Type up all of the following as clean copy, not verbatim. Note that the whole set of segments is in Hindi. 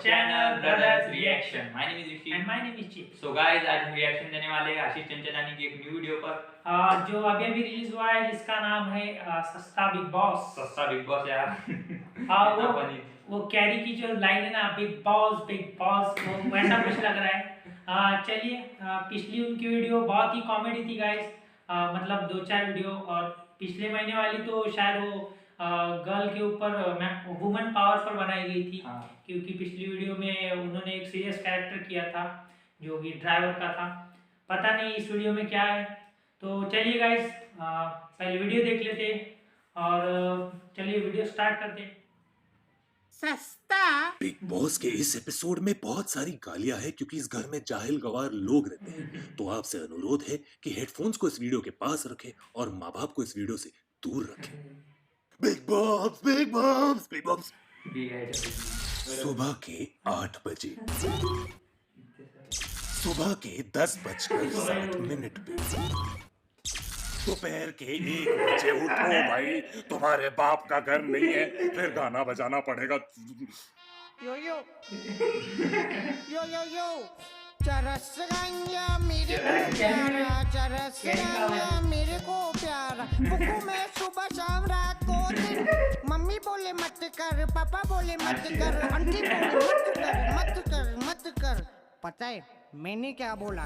channel Brothers Reaction. My name is Rishi. And my name is Chip. So guys, आज हम रिएक्शन देने वाले हैं आशीष चंचलानी की एक न्यू वीडियो पर जो अभी अभी रिलीज हुआ है जिसका नाम है सस्ता बिग बॉस। सस्ता बिग बॉस यार। वो कैरी की जो लाइन है ना, बिग बॉस वो वैसा कुछ लग रहा है। चलिए, पिछली उनकी वीडियो बहुत ही कॉमेडी थी गाइस, मतलब 2-4 वीडियो, और पिछले महीने वाली तो शायद वो गर्ल के ऊपर वुमन पावर पर बनाई गई थी। क्योंकि पिछली वीडियो में उन्होंने एक सीरियस कैरेक्टर किया था जो कि ड्राइवर का था। पता नहीं इस वीडियो में क्या है, तो चलिए गाइस पहले वीडियो देख लेते और चलिए वीडियो स्टार्ट करते। सस्ता बिग बॉस के इस एपिसोड में बहुत सारी गालियां हैं क्योंकि इस घर में जाहिल गवार लोग रहते हैं। तो आपसे अनुरोध है कि हेडफोन्स को इस वीडियो के पास रखें और माँ बाप को इस वीडियो से दूर रखें। Big boss big boss big boss. सुबह के 8 बजे, सुबह के 10:07 पे, दोपहर के 1 बजे उठो भाई, तुम्हारे बाप का घर नहीं है, फिर गाना बजाना पड़ेगा। यो यो यो यो यो चरस गंगा मेरे को प्यारा, चरस गंगा मेरे को प्यारा। फुकू में सुबह शाम रात को दिन, मम्मी बोले मत कर, पापा बोले मत कर, आंटी बोले मत कर। पता है मैंने क्या बोला?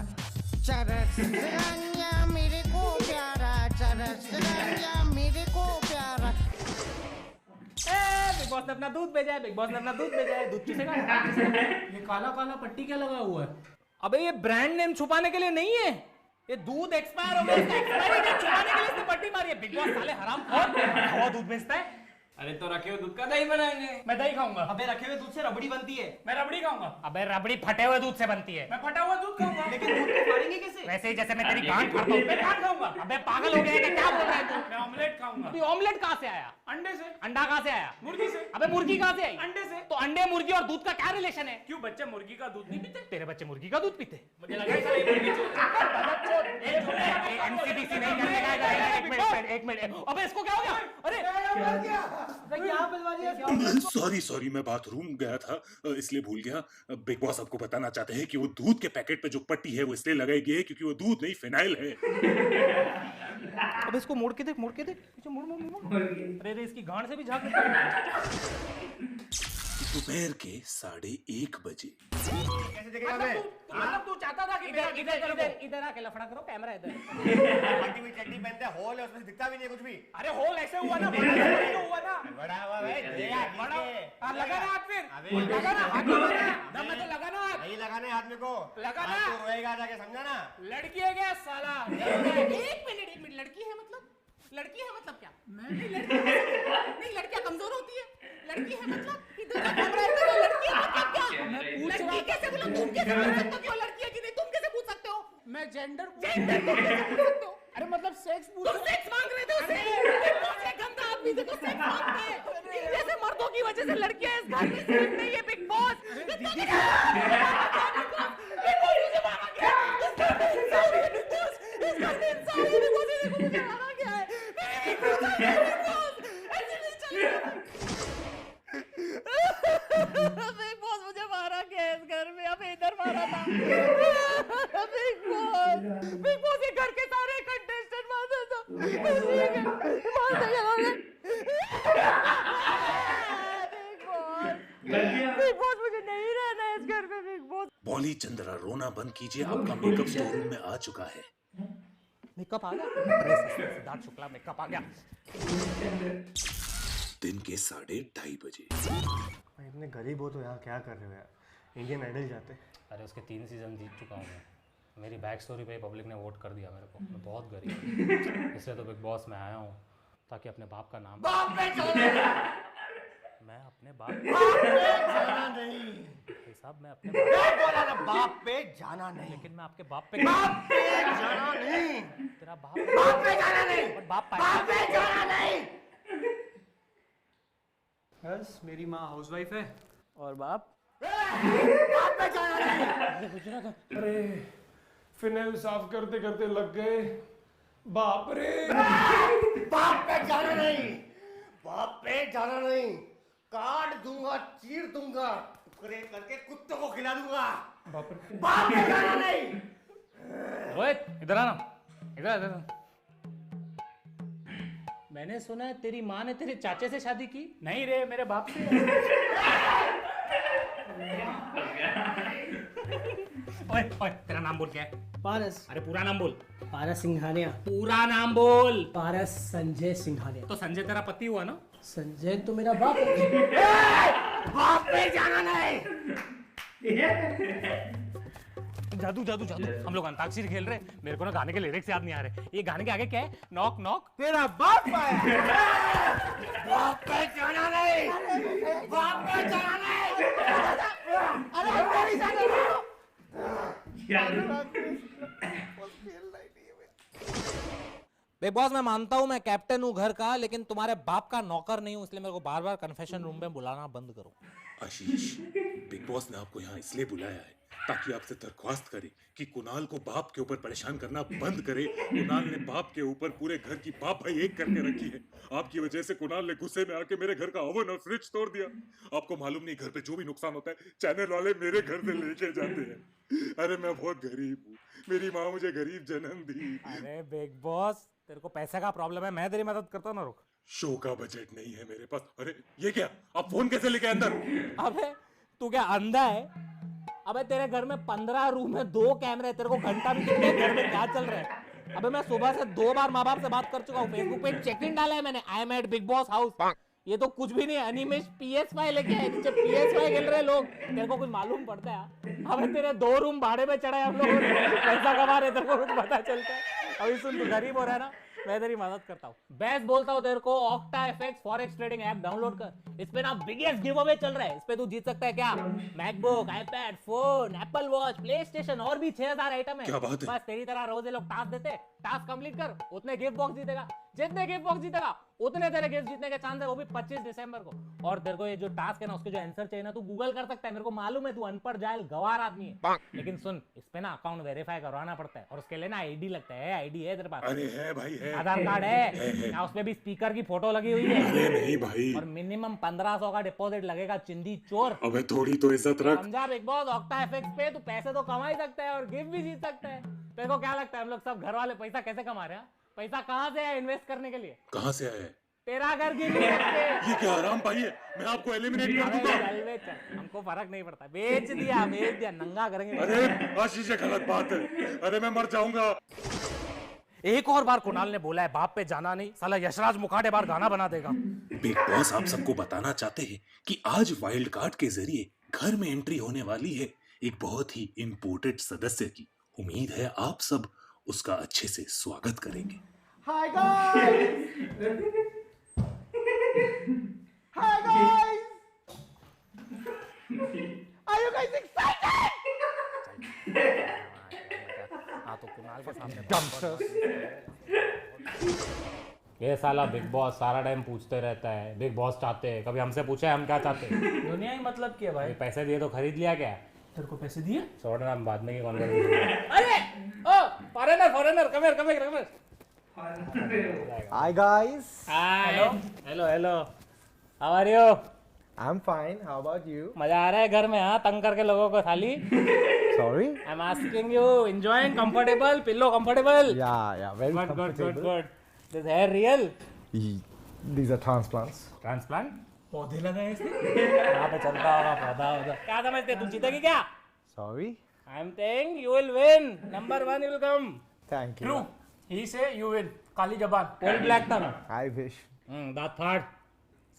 चरस गंगा मेरे को प्यारा, चरस गंगा मेरे को प्यारा। बिग बॉस ने अपना दूध भेजा है, बिग बॉस ने अपना दूध भेजा है। दूध चूसेगा? ये काला काला पट्टी क्या लगा हुआ है? अबे ये ब्रांड नेम छुपाने के लिए नहीं है, ये दूध एक्सपायर हो गया, एक्सपायरी डेट छुपाने के लिए इसने पट्टी मारी है। बिग बॉस साले हरामखोर, वो दूध बेचता है। अरे तो रखे हुए दूध का दही बनाएंगे। मैं दही खाऊंगा। अबे रखे हुए दूध से रबड़ी बनती है। मैं रबड़ी खाऊंगा। अबे रबड़ी फटे हुए दूध से बनती है। मैं फटा हुआ दूध खाऊंगा। लेकिन दूध को फाड़ेंगे कैसे? वैसे ही जैसे मैं तेरी गांठ फाड़ता हूं, मैं गांठ खाऊंगा। अबे पागल हो गया है क्या बोल रहा है तू? मैं ऑमलेट खाऊंगा। अभी ऑमलेट कहां से आया? अंडे से। अंडा कहां से आया? मुर्गी से। अबे मुर्गी कहां से आई? अंडे से। तो अंडे, मुर्गी और दूध का क्या रिलेशन है? क्यों बच्चे मुर्गी का दूध नहीं पीते? तेरे बच्चे मुर्गी का दूध पीते? मुझे लगा है साला ये मुर्गी चोर है। एमसीडीसी नहीं करने का। एक मिनट, अबे इसको क्या हो गया? अरे सॉरी मैं बाथरूम गया था इसलिए भूल गया। बिग बॉस आपको बताना चाहते हैं कि वो दूध के पैकेट पे जो पट्टी है वो इसलिए लगाई गई है क्योंकि वो दूध नहीं फिनाइल है। अब इसको मोड़ के देख पीछे मोड़। अरे इसकी गांड से भी झाग। दोपहर के 1:30 बजे, कैसे देखेगा मैं? मतलब तू चाहता था कि इधर आके लफड़ा करो, कैमरा इधर। फटी हुई चड्डी पहनते हैं, होल है उसमें से दिखता भी नहीं है कुछ भी। अरे होल ऐसे हुआ ना, हुआ ना, बड़ा हुआ भाई, बड़ा लगा ना हाथ, फिर अबे लगा ना हाथ, दम में तो लगा ना हाथ, नहीं लगाने हाथ में को लगा ना, तू रोएगा जाके, समझा ना? लड़की है क्या साला? एक मिनट, लड़की है मतलब क्या? नहीं, लड़कियां कमजोर होती है। लड़की है मतलब इधर का कैमरा इधर, लड़की है मतलब क्या? मैं पूछ रहा हूं कैसे बोलो, तुम कैसे पूछ सकते हो कि वो लड़की है कि नहीं? तुम कैसे पूछ सकते हो? मैं जेंडर तुम कैसे पूछ सकते हो? अरे मतलब सेक्स पूछ, तुम सेक्स मांग रहे थे उससे? कौन से गंदा आदमी से सेक्स मांगते हैं? इन जैसे मर्दों की वजह से लड़कियां इस घर में सेफ नहीं है। बिग बॉस मुझे मारा गया, इस घर में इंसान है, बिग बॉस इस घर में इंसान है, बिग बॉस इसे मुझे मारा गया है। बिग बॉस मुझे मारा गया है इस घर में, अब इधर मारा था। बिग बॉस ये घर के सारे कंटेस्टेंट मारते था। बिग बॉस मुझे नहीं रहना है इस घर में। बिग बॉस बॉली चंद्रा रोना बंद कीजिए, आपका मेकअप स्टोर रूम में आ चुका है। मेकअप आ गया, सिद्धार्थ शुक्ला मेकअप आ गया। दिन के 2:30 बजे, इतने गरीब हो तो यहाँ क्या कर रहे हो यार? इंडियन आइडल जाते। अरे उसके 3 सीजन जीत चुका हूँ मैं। मेरी बैक स्टोरी पे पब्लिक ने वोट कर दिया मेरे को। मैं बहुत गरीब हूँ, इसलिए तो बिग बॉस में आया हूँ ताकि अपने बाप का नाम, मैं अपने बाप जाना नहीं भाई साहब, मैं अपने बोला ना, बाप पे जाना नहीं। लेकिन मैं आपके बाप पे जाना नहीं, तेरा बाप पे जाना नहीं, बाप पे जाना नहीं। बस मेरी माँ हाउसवाइफ है और बाप पे जाना नहीं। अरे फिनाइल साफ करते करते लग गए, बाप रे। बाप पे जाना नहीं, बाप पे जाना नहीं। काट दूंगा, चीर दूंगा, नौकरी करके कुत्तों को खिला दूंगा। बाप रे। बाप पे जाना नहीं। रोहित इधर आना, इधर इधर। मैंने सुना है तेरी माँ ने तेरे चाचे से शादी की। नहीं रे, मेरे बाप से। ओए ओए, तेरा नाम बोल क्या है? पारस। अरे पूरा नाम बोल। पारस सिंघानिया। पूरा नाम बोल। पारस संजय सिंघानिया। तो संजय तेरा पति हुआ ना? संजय तो मेरा बाप है। बाप पे जाना नहीं। जादू जादू जादू, हम लोग अंताक्षरी खेल रहे, मेरे को ना गाने के लिरिक्स याद नहीं आ रहे। ये गाने के आगे क्या है? नॉक नॉक तेरा बाप आया। बाप पे जाना नहीं। बाप पे जाना नहीं। अरे मेरी जाना। बिग बॉस मैं मानता हूँ मैं कैप्टन हूँ घर का, लेकिन तुम्हारे बाप का नौकर नहीं हूँ, इसलिए मेरे को बार बार कन्फेशन रूम में बुलाना बंद करो। आशीष, बिग बॉस ने आपको यहाँ इसलिए बुलाया है ताकि आपसे दरख्वास्त करे कि कुणाल को बाप के ऊपर परेशान करना बंद करे। कुणाल ने बाप के ऊपर पूरे घर की बाप भाई एक करके रखी है। आपकी वजह से कुणाल ने गुस्से में आके मेरे घर का ओवन और फ्रिज तोड़ दिया। आपको मालूम नहीं, घर पे जो भी नुकसान होता है चैनल वाले मेरे घर से लेके जाते हैं। अरे मैं बहुत गरीब हूँ, मेरी माँ मुझे गरीब जन्म दी। अरे बिग बॉस, तेरे को पैसे का प्रॉब्लम है, मैं तेरी मदद करता हूँ ना। रुक, शो का बजट नहीं है मेरे पास। अरे ये क्या, आप फोन कैसे लेके अंदर? अबे तू क्या अंधा है? अबे तेरे घर में 15 रूम है, 2 कैमरे, तेरे को घंटा भी दिखता है घर में क्या चल रहा है? अबे मैं सुबह से 2 बार माँ बाप से बात कर चुका हूँ, फेसबुक पे चेक इन डाला है मैंने, I am at Bigg Boss house. ये तो कुछ भी नहीं है, अनिमेश PS5 लेके आए, नीचे PS5 खेल रहे लोग, तेरे को कुछ मालूम पड़ता है? अबे तेरे 2 रूम भाड़े पे चढ़ा है हम लोग, पैसा कमा रहे, तेरे को कुछ पता चलता है? अभी सुन, तू गरीब हो रहा है ना, मैं तेरी मदद करता हूँ। बेस्ट बोलता हूँ तेरे को, octa FX forex trading app download कर। इस पे ना बिगेस्ट गिव अवे चल रहा है, इस पे तू जीत सकता है क्या? MacBook, iPad, phone, Apple watch, play station और भी 6000 आइटम है। क्या बात है? बस तेरी तरह रोज ये लोग टास्क देते, टास्क कंप्लीट कर, उतने गिफ्ट बॉक्स जीतेगा, जितने गिफ्ट बॉक्स जीतेगा उतने तेरे गिफ्ट जीतने के चांस है, वो भी 25 दिसंबर को। और तेरे को ये जो टास्क है ना, उसके जो आंसर चाहिए ना, तू गूगल कर सकता है। मेरे को मालूम है तू अनपढ़ जाहिल गवार आदमी है, लेकिन सुन, इस पे ना अकाउंट वेरीफाई करवाना पड़ता है और उसके लिए ना आईडी लगता है। आईडी है तेरे पास? अरे है भाई, है। आधार कार्ड है ना? उसमें भी स्पीकर की फोटो लगी हुई है। अरे नहीं भाई। और मिनिमम 1500 का डिपॉजिट लगेगा, चिंदी चोर। अबे थोड़ी तो इज्जत रख। समझा बिग बॉस? ऑक्टा एफएक्स पे तू पैसे तो कमा ही सकता है और गिफ्ट भी जीत सकता है। तेरे को क्या लगता है हम लोग सब घर वाले पैसा कैसे कमा रहे हैं? पैसा कहाँ से है इन्वेस्ट करने के लिए? कहाँ से आया है? तेरा घर गिरवी रख के। ये क्या आराम पाई है? मैं आपको एलिमिनेट कर दूंगा। चल, हमको फर्क नहीं पड़ता, बेच दिया नंगा करेंगे। अरे आशीष, ये गलत बात है। अरे मैं मर जाऊंगा। एक और बार कुणाल ने बोला है बाप पे जाना नहीं, साला यशराज मुखाटे बार गाना बना देगा। बिग बॉस आप सबको बताना चाहते हैं कि आज वाइल्ड कार्ड के जरिए घर में एंट्री होने वाली है एक बहुत ही इम्पोर्टेंट सदस्य की। उम्मीद है आप सब उसका अच्छे से स्वागत करेंगे। Hi guys! Hi guys! Are you guys excited? हाँ तो कुणाल के सामने ये साला बिग बॉस सारा टाइम पूछते रहता है बिग बॉस चाहते हैं, कभी हमसे पूछा है हम क्या चाहते हैं? दुनिया ही मतलब क्या भाई? पैसे दिए तो खरीद लिया क्या? तेरे को पैसे दिए? छोड़ना, हम बाद में की कॉन्वर्सेशन। अरे ओ foreigner come here. Hi guys! Hello how are you? I'm fine. How about you? मजा आ रहा है घर में? हाँ, तंग करके लोगों को साली। Sorry? I am asking you, enjoying comfortable, pillow comfortable? Yeah, very comfortable. Good. This hair real? These are transplants. Transplant? पौधे लगाए इसने? यहाँ पे चलता होगा पौधा होगा। क्या समझते तू जीतेगी क्या? Sorry? I am saying you will win, number 1 will come. Thank you. True, he say you will. काली जबान, full black tongue, I wish. दांत फाड़,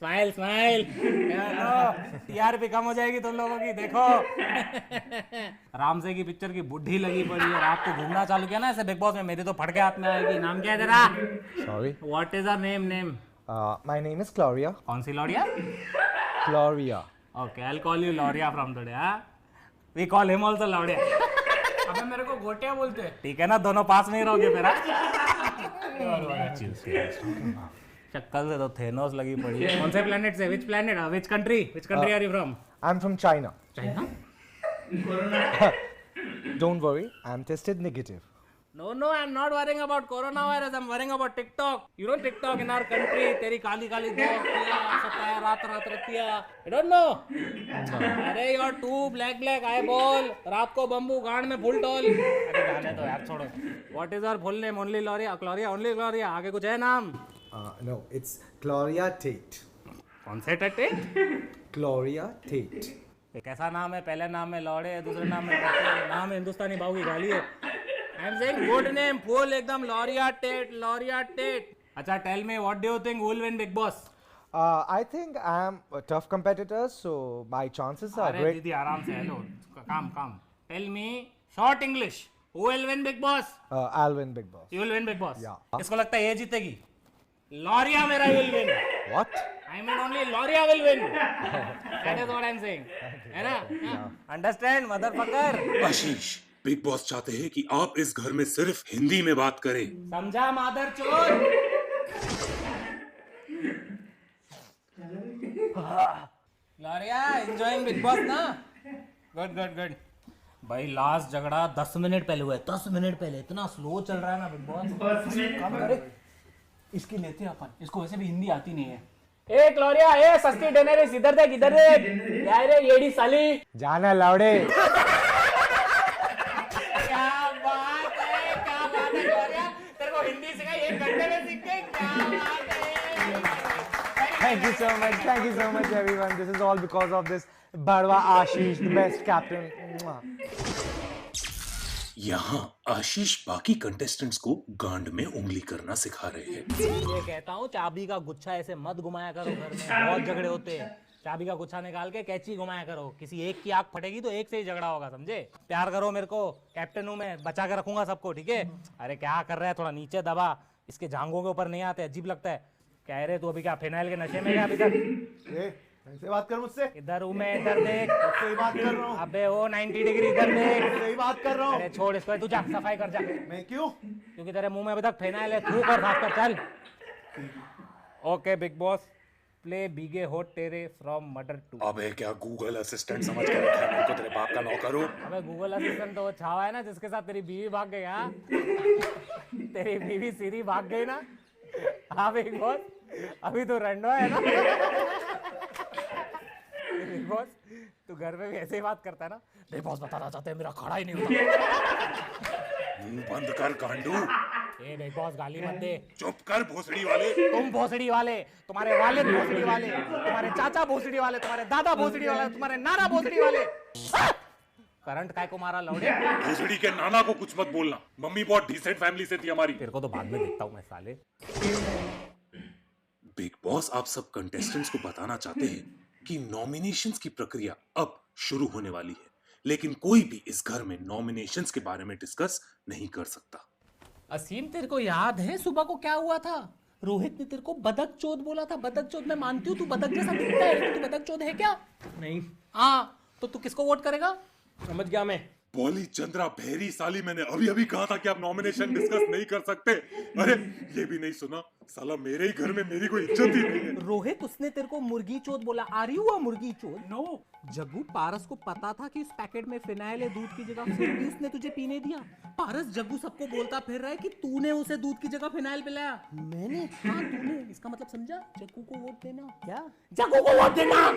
स्माइल। टीआरपी कम हो जाएगी तुम लोगों की, देखो। रामसे की पिक्चर की बुढ़ी लगी पड़ी है, रात को घूमना चालू किया ना ऐसे बिग बॉस में, मेरी तो फटके हाथ में आएगी। नाम क्या है तेरा? Sorry. What is our name? My name is Gloria. कौन सी लौड़िया? Gloria. Okay, I will call you लौड़िया from today. We call him also लौड़िया। अबे मेरे को गोटिया बोलते हैं। ठीक है ना, दोनों पास में ही रहोगे फिर। शक्ल से तो थेनोस लगी पड़ी है। कौन से प्लेनेट से? Which planet? Which country are you from? I'm from China. China? Don't worry, I'm tested negative. No, I'm not worrying about coronavirus. I'm worrying about TikTok. You know TikTok in our country. तेरी काली काली दो सताया रात रतिया. You don't know? अरे you're too black eyeball. रात को बम्बू गांड में फुल टॉल. अरे गाने तो यार छोड़ो. What is your full name? Only Gloria. Only Gloria. आगे कुछ है नाम? No, it's Gloria Tate. कौन से टट्टे? Gloria Tate. ये कैसा नाम है? पहले नाम में लौड़े है, दूसरे नाम में टट्टे. नाम हिंदुस्तानी भाव की गाली है. I'm saying good name, full एकदम Gloria Tate. अच्छा, tell me what do you think who will win Big Boss? I think I'm a tough competitor, so my chances are अरे great. दीदी आराम से हेलो काम. Tell me short English. Who will win Big Boss? I'll win Big Boss. You will win Big Boss. Yeah. इसको लगता है ये जीतेगी. Gloria मेरा will win. What? I mean only Gloria will win. That is what I'm saying. है ना? Understand, motherfucker? आशीष, बिग बॉस चाहते हैं कि आप इस घर में सिर्फ हिंदी में बात करें। समझा मादर चोर? Gloria, enjoying Big Boss ना? Good. भाई लास्ट झगड़ा 10 मिनट पहले हुआ है. 10 मिनट पहले. इतना स्लो चल रहा है ना बिग बॉस. इसकी लेते हैं अपन. इसको वैसे भी हिंदी आती नहीं है. ए ग्लोरिया, ए सस्ती डेनेरिस, इधर देख. क्या रे येड़ी साली? जाना लौड़े. क्या बात है ग्लोरिया. तेरे को हिंदी सिखाई 1 घंटे में सीख गई. क्या बात है. Thank you so much everyone. This is all because of this Badwa Ashish, the best captain. यहाँ आशीष बाकी कंटेस्टेंट्स को गांड में उंगली करना सिखा रहे हैं। ये कहता हूँ चाबी का गुच्छा ऐसे मत घुमाया करो घर में. बहुत झगड़े होते हैं. चाबी का गुच्छा निकाल के कैची घुमाया करो. किसी एक की आंख फटेगी तो एक से ही झगड़ा होगा, समझे. प्यार करो मेरे को. कैप्टन हूँ मैं, बचा के रखूंगा सबको, ठीक है. अरे क्या कर रहा है, थोड़ा नीचे दबा. इसके जांघों के ऊपर नहीं आते, अजीब लगता है. कह रहे तू अभी क्या फिनाइल के नशे में क्या अभी तक? ऐसे बात कर मुझसे. इधर हूँ मैं, इधर देख. सही बात कर रहा हूँ. अबे वो 90 डिग्री इधर देख. सही बात कर रहा हूँ. अरे छोड़ इसको, तू जा सफाई कर जा. मैं क्यों? क्योंकि तेरे मुंह में अभी तक फिनाइल है. थूक और साफ कर, चल. ओके बिग बॉस, प्ले बीगे होट तेरे फ्रॉम मर्डर टू. अबे क्या गूगल असिस्टेंट समझ कर रखा है मेरे को, तेरे बाप का नौकर हूँ. अबे गूगल असिस्टेंट तो वो छावा है ना, जिसके साथ तेरी बीवी भाग गई. हाँ तेरी बीवी सीरी भाग गई ना. हाँ बिग बॉस, अभी तो रंडो है ना. बिग बॉस तू घर में भी ऐसे ही बात करता है ना. बिग बॉस बताना चाहते हैं मेरा खड़ा ही नहीं होता. मुंह बंद कर गांडू. ए बिग बॉस गाली मत दे. चुप कर भोसड़ी वाले. तुम भोसड़ी वाले, तुम्हारे वालिद भोसड़ी वाले, तुम्हारे चाचा भोसड़ी वाले, तुम्हारे दादा भोसड़ी वाले, तुम्हारे नाना भोसड़ी वाले. करंट काय को मारा लौड़े. भोसड़ी के नाना को कुछ मत बोलना. मम्मी बहुत डिसेंट फैमिली से थी हमारी. तेरे को तो बाद में देखता हूँ मैं साले. बिग बॉस आप सब कंटेस्टेंट्स को बताना चाहते हैं कि नॉमिनेशंस की प्रक्रिया अब शुरू होने वाली है, लेकिन कोई भी इस घर में नॉमिनेशंस के बारे में डिस्कस नहीं कर सकता. असीम, तेरे को याद है सुबह को क्या हुआ था? रोहित ने तेरे को बदक चोद बोला था. बदक चोद मैं मानती हूँ, तू बदक जैसा दिखता है, लेकिन तू बदक चोद है क्या? नहीं. हाँ तो तू किसको वोट करेगा? समझ गया मैं. बॉली चंद्रा बहरी साली, मैंने अभी कहा था कि आप नॉमिनेशन डिस्कस नहीं कर सकते. अरे ये भी नहीं सुना. साला मेरे ही घर में मेरी कोई इज्जत ही नहीं है. रोहित, उसने तेरे को मुर्गी चोद बोला. आ रही हुआ मुर्गी चोद? नो. जग्गू, पारस को पता था कि इस पैकेट में फिनाइल है दूध की जगह, फिर भी उसने तुझे पीने दिया. पारस जग्गू सबको बोलता फिर रहा है कि तूने उसे दूध की जगह फिनाइल पिलाया. मैंने? हाँ तूने. इसका मतलब समझा? जग्गू को वोट देना. क्या? जग्गू को वोट देना.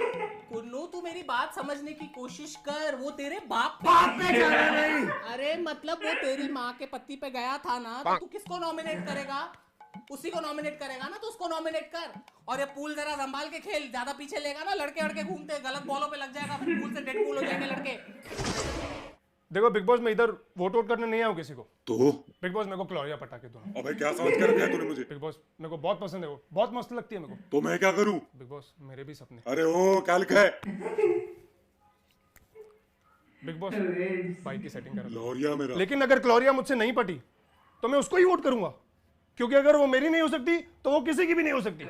कुन्नू, तू मेरी बात समझने की कोशिश कर. वो तेरे बाप पे जाना नहीं. अरे मतलब वो तेरी माँ के पत्ती पे गया था ना, तो तू किसको नॉमिनेट करेगा? उसी को नॉमिनेट करेगा ना, तो उसको नॉमिनेट कर. और ये पूल जरा संभाल के खेल. ज्यादा पीछे लेगा ना, लड़के अड़के घूमते, गलत बॉलों पे लग जाएगा, फिर पूल से डेड पूल हो जाएंगे लड़के. देखो बिग बॉस, मैं इधर वोट आउट करने नहीं आया हूँ किसी को. तो बिग बॉस मेरे को ग्लोरिया पटाके दो. अबे क्या समझ कर रखा है तूने मुझे? बिग बॉस मेरे को बहुत पसंद है, वो बहुत मस्त लगती है मेरे को. तो मैं क्या करूं? बिग बॉस मेरे भी सपने. अरे ओ क्या लिखा है? बिग बॉस भाई की सेटिंग कर. ग्लोरिया मेरा. लेकिन अगर ग्लोरिया मुझसे नहीं पटी तो मैं उसको ही वोट करूंगा, क्योंकि अगर वो मेरी नहीं हो सकती तो वो किसी की भी नहीं हो सकती.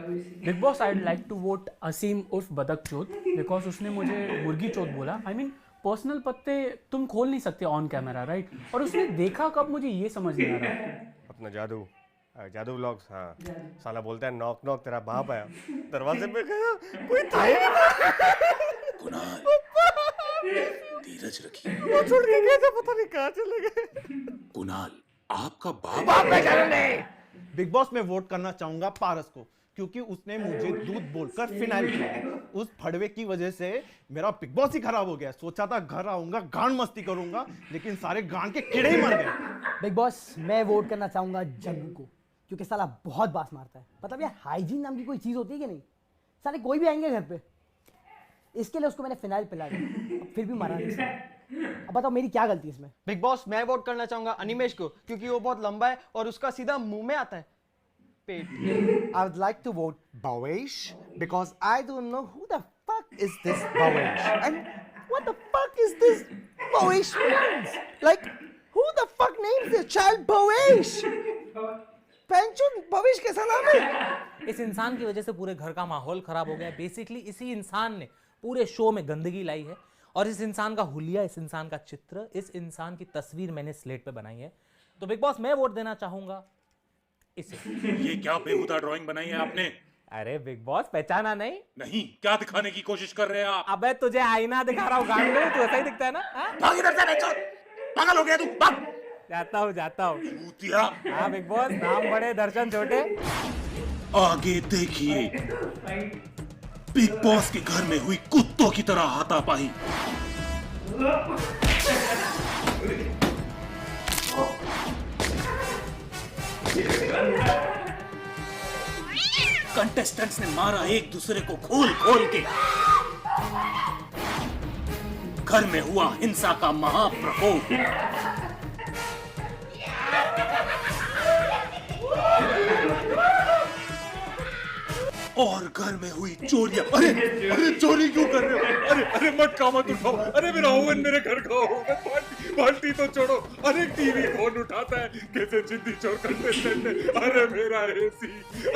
Bigg Boss, I would like to vote Asim उर्फ बदक चोद, बिकॉज उसने मुझे मुर्गी चोद बोला. आई मीन पर्सनल पत्ते तुम खोल नहीं सकते ऑन कैमरा, राइट? और उसने देखा कब, मुझे ये समझ नहीं आ रहा. अपना जादू व्लॉग्स. हाँ साला बोलता है नॉक नॉक तेरा बाप आया. दरवाजे पे गया, कोई था ही नहीं. कुणाल, धीरज रखिए. वो छोड़ के गए थे, पता नहीं कहाँ चले गए. कुणाल, आपका बाप बाप पहचाना नहीं। बिग बॉस में वोट करना चाहूंगा पारस को, क्योंकि उसने मुझे दूध बोलकर फिनाइल पिलाया। उस फड़वे की वजह से मेरा बिग बॉस ही खराब हो गया। सोचा था घर आऊंगा, गांड मस्ती करूंगा, लेकिन सारे गांड के कीड़े ही मर गए। बिग बॉस मैं वोट करना चाहूंगा जग्गू को, क्योंकि साला बहुत बास मारता है। मतलब यार हाइजीन नाम की कोई चीज होती है कि नहीं? साले कोई भी आएंगे घर पे, इसके लिए उसको मैंने फिनाइल पिला दिया, फिर भी मरा नहीं। अब बताओ मेरी क्या गलती है इसमें? बिग बॉस मैं वोट करना चाहूंगा अनिमेश को, क्योंकि वो बहुत लंबा है और उसका सीधा मुंह में आता है पेट। I would like to vote Bhavesh because I don't know who the fuck is this Bhavesh and what the fuck is this Bhavesh means? Like who the fuck names their child Bhavesh? पेंचुन भविष्य कैसा नाम है? इस इंसान की वजह से पूरे घर का माहौल खराब हो गया। बेसिकली इसी इंसान ने पूरे शो में गंदगी लाई है, और इस इंसान का हुलिया, इस इंसान का चित्र, इस इंसान की तस्वीर मैंने स्लेट पे बनाई है। तो बिग बॉस मैं वोट देना चाहूंगा इसे। ये क्या बेहुदा ड्राइंग बनाई है आपने? अरे बिग बॉस पहचाना नहीं? नहीं, क्या दिखाने की कोशिश कर रहे हैं आप? अबे तुझे आईना दिखा रहा हूँ गांडू, तू ऐसा ही दिखता है ना? भाग इधर से बेचो, पागल हो गया तू, भाग। जाता हूँ। भूतिया। हाँ बिग बॉस, नाम बड़े दर्शन छोटे। आगे देखिए, बिग बॉस के घर में हुई कुत्तों की तरह हाथापाई। कंटेस्टेंट्स ने मारा एक दूसरे को खोल खोल के। घर में हुआ हिंसा का महाप्रकोप। और घर में हुई चोरियां। अरे अरे चोरी क्यों कर रहे हो? अरे अरे मटका मत उठाओ। अरे मेरा ओवन मेरे घर का होगा, बाल्टी तो छोड़ो। अरे टीवी कौन उठाता है? कैसे जिद्दी चोर कंटेस्टेंट है। अरे मेरा एसी,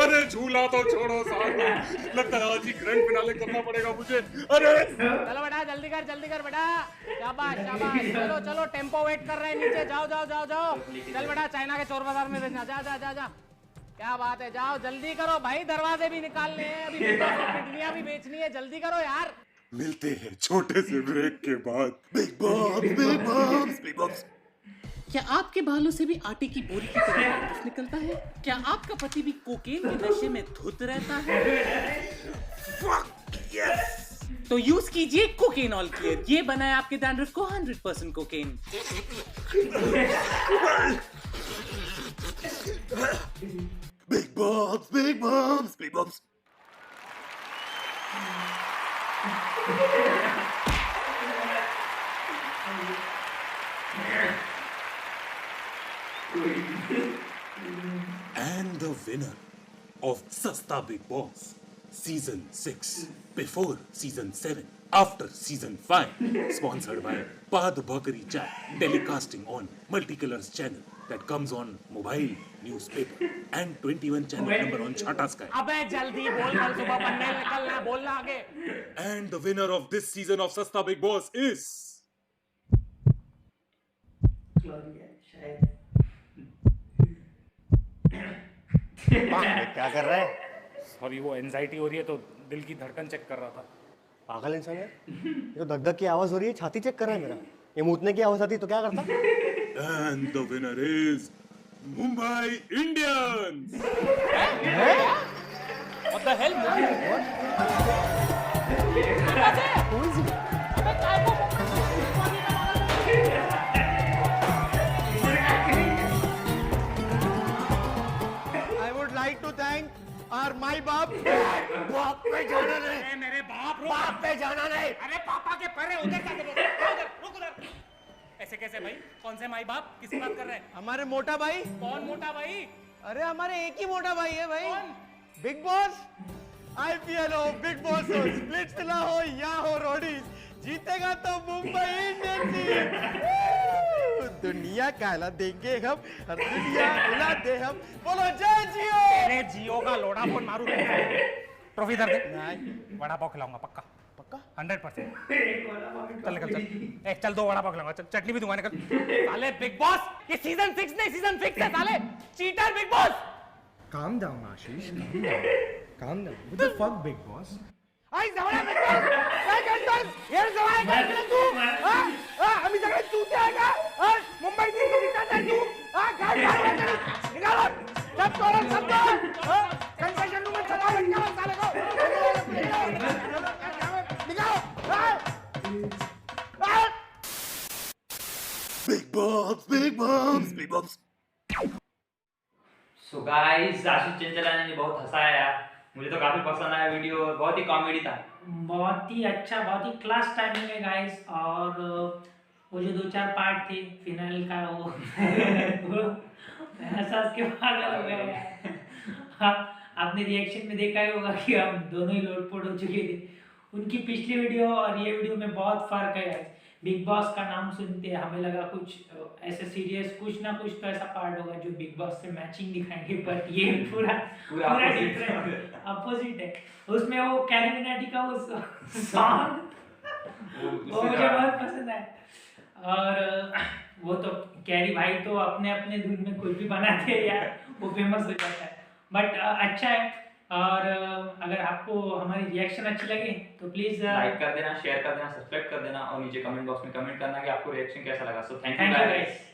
अरे झूला तो छोड़ो साला, लगता है आज ही ग्रैंड फिनाले करना पड़ेगा मुझे। अरे चलो बेटा जल्दी कर बेटा। शाबाश शाबाश, चलो चलो टेम्पो वेट कर रहे हैं नीचे। जाओ जाओ जाओ जाओ, चल बेटा चाइना के चोर बाजार में भेजना। जा जा जा जा, क्या बात है, जाओ जल्दी करो भाई, दरवाजे भी निकालने हैं, अभी किडनियां भी बेचनी है, जल्दी करो यार। मिलते हैं छोटे से ब्रेक के बाद। Big boss, big boss, big boss. क्या आपके बालों से भी आटे की बोरी की तरह वापस निकलता है? क्या आपका पति भी कोकेन के नशे में धुत रहता है? तो यूज कीजिए कोकेन ऑल क्लियर, ये बनाए आपके डैंड्रफ को 100% cocaine. Big boss, big boss, big boss. And the winner of Sasta Big Boss Season 6, before Season 7, after Season 5, sponsored by Pad Bhakari Chai, telecasting on Multicolors channel that comes on mobile, newspaper and 21 channel number on Chhata Sky. अबे जल्दी बोल, कल सुबह पन्ने निकलना है, बोलना आगे। And the winner of this season of Sasta Big Boss is क्या कर रहा है? सॉरी, वो एंजाइटी हो रही है तो दिल की धड़कन चेक कर रहा था। पागल इंसान है, ये तो धक धक की आवाज हो रही है, छाती चेक कर रहा है मेरा। ये मूतने की आवाज आती तो क्या करता? and the winner is Mumbai Indians. What the hell? Who is he? I would like to thank our my बाप। बाप पे जाना नहीं, मेरे बाप बाप पे जाना नहीं। अरे पापा के परे उधर क्या कर रहे हो? रुक उधर। ऐसे कैसे भाई? कौन से माई बाप? किसकी बात कर रहे हैं? हमारे मोटा भाई। कौन मोटा भाई? अरे हमारे एक ही मोटा भाई है भाई। कौन? Big boss. IPL हो, बिग बॉस हो, स्प्लिट्स ना हो या हो रोडीज, जीतेगा तो मुंबई इंडियंस ही। दुनिया काला देंगे हम, दुनिया हिला दे हम। बोलो जय जियो। अरे जियो का लोड़ा फोन मारू। ट्रॉफी दर दे। वड़ा पाव खिलाऊंगा पक्का। पक्का 100%। चल निकल चल। चल 2 वड़ा पाव खिलाऊंगा, चटनी भी दूंगा, निकल। साले बिग बॉस, ये सीजन 6 नहीं सीजन 6 है साले। Cheater big boss. Calm down, Ashish. Calm down. Calm down. What the fuck, big boss? आई जवळा बिग बॉस काय करतोस? हे जवळ काय केलं तू? आम्ही सगळे चूते आहे का? मुंबई इंडियन्स जिंकणार आहे तू? निकालो सब तोड़ो सब तोड़ो कंसेशन रूम में छपा बन गया साले को निकालो big bobs big bobs big bobs. So guys Ashish Chanchlani ने बहुत हंसाया यार, मुझे तो काफी पसंद आया वीडियो, बहुत ही कॉमेडी था। बहुत ही अच्छा, बहुत ही क्लास टाइमिंग है गाइस। और वो जो 2-4 पार्ट थे फिनाल का वो एहसास के पागल हो गए। हाँ, आपने रिएक्शन में देखा ही होगा कि हम दोनों ही लोटपोट हो चुके थे। उनकी पिछली वीडियो और ये वीडियो में बहुत फर्क है गाइस। बिग बॉस का नाम सुनते हमें लगा कुछ ऐसे सीरियस, कुछ ना कुछ तो ऐसा पार्ट होगा जो बिग बॉस से मैचिंग दिखाएंगे, बट ये पूरा अपोजिट है। उसमें वो कैरी मिनाटी का वो सॉन्ग वो मुझे बहुत पसंद है। और वो तो कैरी भाई तो अपने अपने धुन में कुछ भी बनाते हैं यार, वो फेमस हो जाता है। बट अच्छा है। और अगर आपको हमारी रिएक्शन अच्छी लगे तो प्लीज लाइक कर देना, शेयर कर देना, सब्सक्राइब कर देना और नीचे कमेंट बॉक्स में कमेंट करना कि आपको रिएक्शन कैसा लगा। So thank you guys. Guys.